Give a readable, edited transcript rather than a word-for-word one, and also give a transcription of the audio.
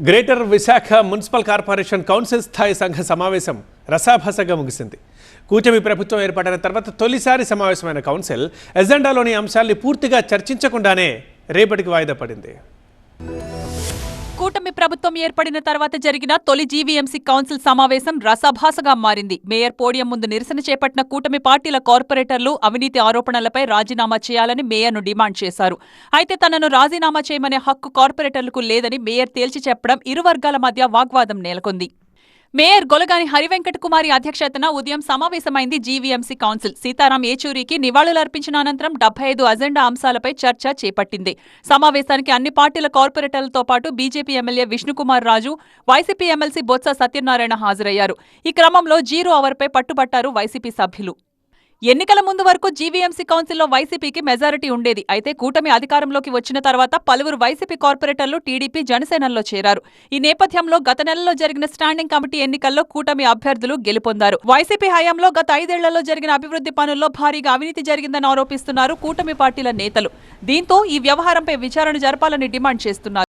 Greater Visakha municipal corporation council స్థాయి సంఘ సమావేశం రసాభాసగా ముగిసింది. కూటమి ప్రభుత్వం ఏర్పడిన తర్వాత తొలిసారి సమావేశమైన కౌన్సిల్ ఎజెండాలోని అంశాల్ని పూర్తిగా చర్చించకుండానే రేపటికి వాయిదా పడింది. కూటమి ప్రభుత్వం ఏర్పడిన తర్వాత జరిగిన తొలి జీవీఎంసీ కౌన్సిల్ సమావేశం రసాభాసగా మారింది. మేయర్ పోడియం ముందు నిరసన చేపట్టిన కూటమి పార్టీల కార్పొరేటర్లు అవినీతి ఆరోపణలపై రాజీనామా చేయాలని మేయర్ను డిమాండ్ చేశారు. అయితే తనను రాజీనామా చేయమనే హక్కు కార్పొరేటర్లకు లేదని మేయర్ తేల్చి చెప్పడం ఇరు వర్గాల మధ్య వాగ్వాదం నెలకొంది. మేయర్ గొలగాని హరివెంకట కుమారి అధ్యక్షతన ఉదయం సమావేశమైంది జీవీఎంసీ కౌన్సిల్. సీతారాం ఏచూరికి నివాళులర్పించిన అనంతరం 75 అజెండా అంశాలపై చర్చ చేపట్టింది. సమావేశానికి అన్ని పార్టీల కార్పొరేటర్లతో పాటు BJP MLA Vishnukumar Raju, YCP MLC Botsa Satyanarayana హాజరయ్యారు. ఈ క్రమంలో 0 అవర్పై పట్టుబట్టారు వైసీపీ సభ్యులు. ఎన్నికల ముందు వరకు జీవీఎంసీ కౌన్సిల్లో వైసీపీకి మెజారిటీ ఉండేది. అయితే కూటమి అధికారంలోకి వచ్చిన తర్వాత పలువురు వైసీపీ కార్పొరేటర్లు టీడీపీ, జనసేనల్లో చేరారు. ఈ నేపథ్యంలో గత నెలలో జరిగిన స్టాండింగ్ కమిటీ ఎన్నికల్లో కూటమి అభ్యర్థులు గెలుపొందారు. వైసీపీ హయాంలో గత 5 ఏళ్లలో జరిగిన అభివృద్ధి పనుల్లో భారీగా అవినీతి జరిగిందని ఆరోపిస్తున్నారు కూటమి పార్టీల నేతలు. దీంతో ఈ వ్యవహారంపై విచారణ జరపాలని డిమాండ్ చేస్తున్నారు.